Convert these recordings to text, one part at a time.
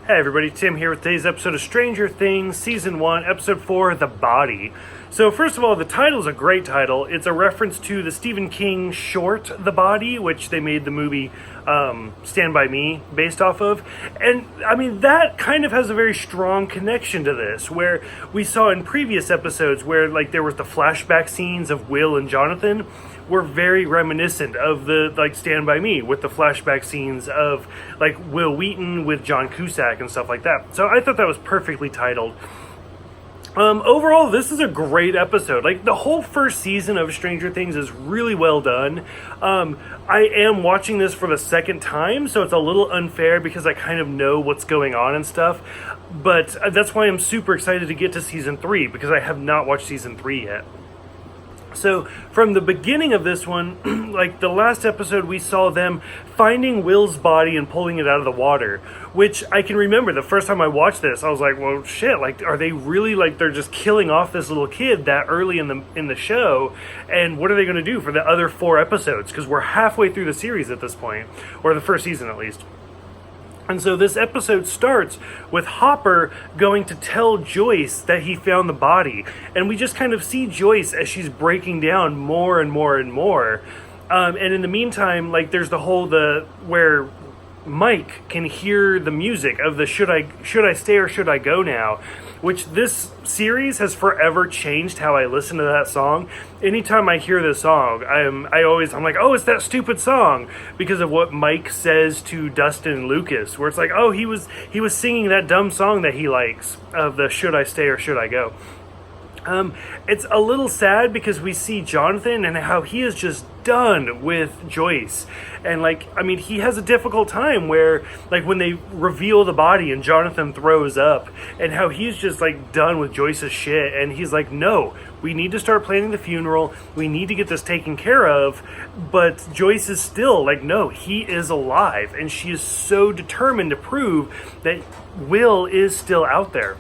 Hey everybody, Tim here with today's episode of Stranger Things, Season 1, Episode 4, The Body. So first of all, the title is a great title. It's a reference to the Stephen King short, The Body, which they made the movie Stand By Me based off of. And, I mean, that kind of has a very strong connection to this, where we saw in previous episodes where, like, there was the flashback scenes of Will and Jonathan were very reminiscent of the, like, Stand By Me, with the flashback scenes of, like, Will Wheaton with John Cusack and stuff like that. So I thought that was perfectly titled. Overall, this is a great episode. Like, the whole first season of Stranger Things is really well done. I am watching this for the second time, so it's a little unfair because I kind of know what's going on and stuff. But that's why I'm super excited to get to Season 3, because I have not watched Season 3 yet. So, from the beginning of this one, like the last episode, we saw them finding Will's body and pulling it out of the water, which I can remember the first time I watched this, I was like, well, shit, like, are they really, like, they're just killing off this little kid that early in the show, and what are they going to do for the other 4 episodes? Because we're halfway through the series at this point, or the first season at least. And so this episode starts with Hopper going to tell Joyce that he found the body. And we just kind of see Joyce as she's breaking down more and more and more. And in the meantime, like, there's the whole, where Mike can hear the music of the should I stay or should I go now, which this series has forever changed how I listen to that song. Anytime I hear this song, I'm like, oh, it's that stupid song, because of what Mike says to Dustin and Lucas, where it's like, oh, he was singing that dumb song that he likes of the should I stay or should I go. It's a little sad because we see Jonathan and how he is just done with Joyce. And, like, I mean, he has a difficult time where, like, when they reveal the body and Jonathan throws up, and how he's just, like, done with Joyce's shit. And he's like, no, we need to start planning the funeral. We need to get this taken care of. But Joyce is still like, no, he is alive. And she is so determined to prove that Will is still out there.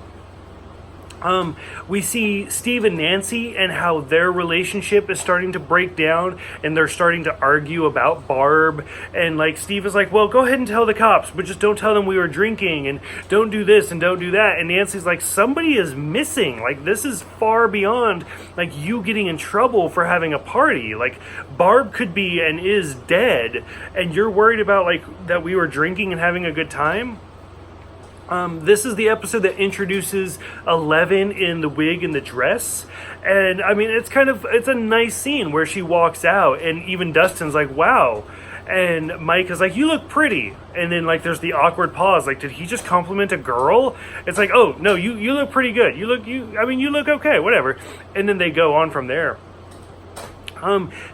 We see Steve and Nancy and how their relationship is starting to break down, and they're starting to argue about Barb. And, like, Steve is like, well, go ahead and tell the cops, but just don't tell them we were drinking, and don't do this and don't do that. And Nancy's like, somebody is missing. Like, this is far beyond, like, you getting in trouble for having a party. Like, Barb could be and is dead, and you're worried about, like, that we were drinking and having a good time? This is the episode that introduces 11 in the wig and the dress. And, I mean, it's a nice scene where she walks out, and even Dustin's like, wow. And Mike is like, you look pretty. And then, like, there's the awkward pause. Like, did he just compliment a girl? It's like, oh, no, you look pretty good. You look okay, whatever. And then they go on from there.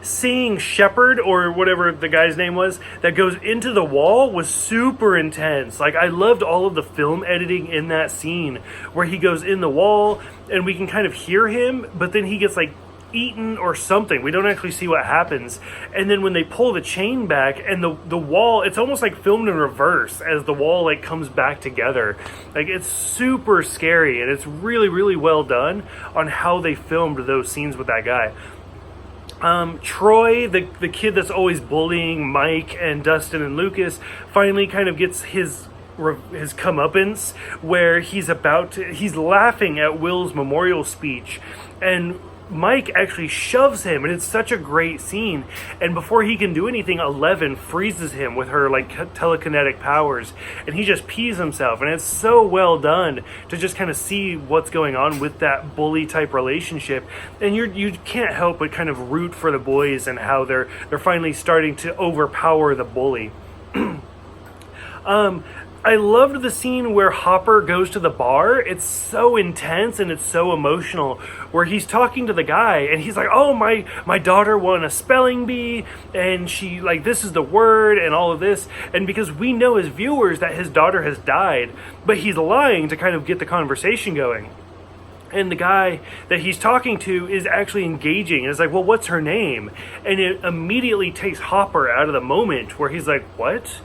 Seeing Shepard, or whatever the guy's name was, that goes into the wall was super intense. Like, I loved all of the film editing in that scene where he goes in the wall and we can kind of hear him, but then he gets, like, eaten or something. We don't actually see what happens. And then when they pull the chain back and the wall, it's almost like filmed in reverse as the wall, like, comes back together. Like, it's super scary, and it's really, really well done on how they filmed those scenes with that guy. Troy, the kid that's always bullying Mike and Dustin and Lucas, finally kind of gets his comeuppance, where he's laughing at Will's memorial speech, and Mike actually shoves him, and it's such a great scene. And before he can do anything, 11 freezes him with her, like, telekinetic powers, and he just pees himself. And it's so well done to just kind of see what's going on with that bully type relationship. And you can't help but kind of root for the boys and how they're finally starting to overpower the bully. I loved the scene where Hopper goes to the bar. It's so intense and it's so emotional, where he's talking to the guy and he's like, oh, my daughter won a spelling bee, and she, like, this is the word and all of this. And because we know as viewers that his daughter has died, but he's lying to kind of get the conversation going. And the guy that he's talking to is actually engaging. And it's like, well, what's her name? And it immediately takes Hopper out of the moment, where he's like, what?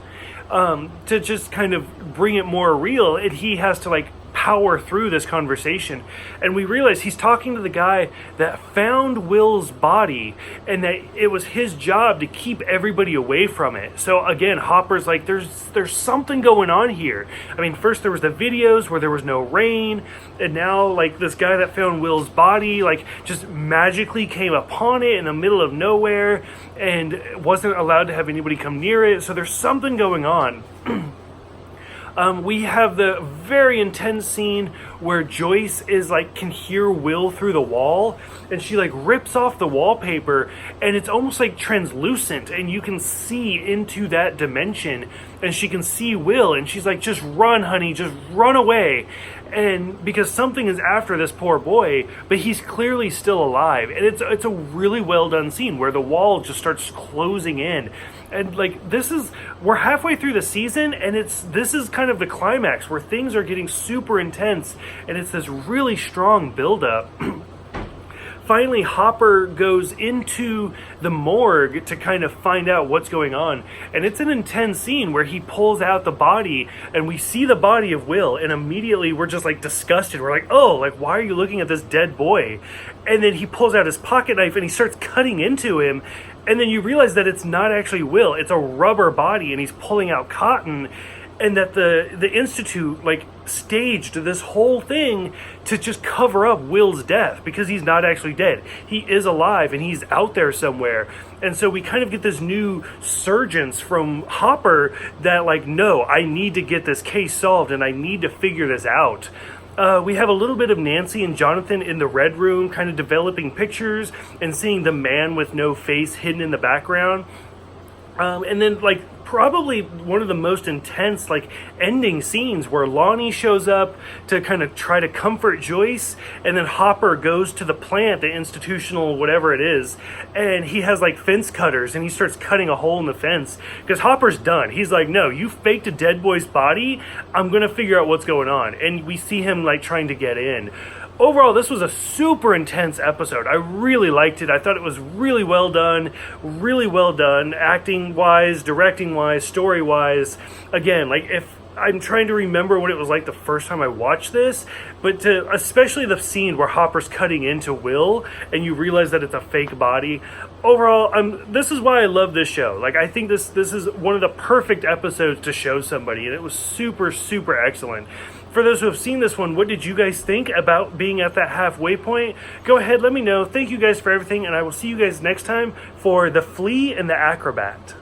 To just kind of bring it more real, and he has to, like, power through this conversation. And we realize he's talking to the guy that found Will's body, and that it was his job to keep everybody away from it. So again, Hopper's like, there's something going on here. I mean, first there was the videos where there was no rain, and now like this guy that found Will's body like just magically came upon it in the middle of nowhere and wasn't allowed to have anybody come near it. So there's something going on. We have the very intense scene where Joyce is like can hear Will through the wall, and she like rips off the wallpaper, and it's almost like translucent, and you can see into that dimension, and she can see Will, and she's like, just run, honey, just run away. And because something is after this poor boy, but he's clearly still alive. And it's a really well done scene where the wall just starts closing in. And like we're halfway through the season, and this is kind of the climax where things are getting super intense, and it's this really strong buildup. Finally, Hopper goes into the morgue to kind of find out what's going on. And it's an intense scene where he pulls out the body, and we see the body of Will, and immediately we're just like disgusted. We're like, oh, like, why are you looking at this dead boy? And then he pulls out his pocket knife and he starts cutting into him. And then you realize that it's not actually Will, it's a rubber body, and he's pulling out cotton. And that the Institute like staged this whole thing to just cover up Will's death, because he's not actually dead. He is alive, and he's out there somewhere. And so we kind of get this new surgence from Hopper that like, no, I need to get this case solved, and I need to figure this out. We have a little bit of Nancy and Jonathan in the red room kind of developing pictures and seeing the man with no face hidden in the background. And then like probably one of the most intense like ending scenes where Lonnie shows up to kind of try to comfort Joyce, and then Hopper goes to the plant, the institutional whatever it is, and he has like fence cutters, and he starts cutting a hole in the fence because Hopper's done. He's like, no, you faked a dead boy's body, I'm gonna figure out what's going on. And we see him like trying to get in. Overall, this was a super intense episode. I really liked it. I thought it was really well done, acting-wise, directing-wise, story-wise. Again, like, if I'm trying to remember what it was like the first time I watched this, but especially the scene where Hopper's cutting into Will, and you realize that it's a fake body. Overall, this is why I love this show. Like, I think this is one of the perfect episodes to show somebody, and it was super, super excellent. For those who have seen this one, what did you guys think about being at that halfway point? Go ahead, let me know. Thank you guys for everything, and I will see you guys next time for The Flea and the Acrobat.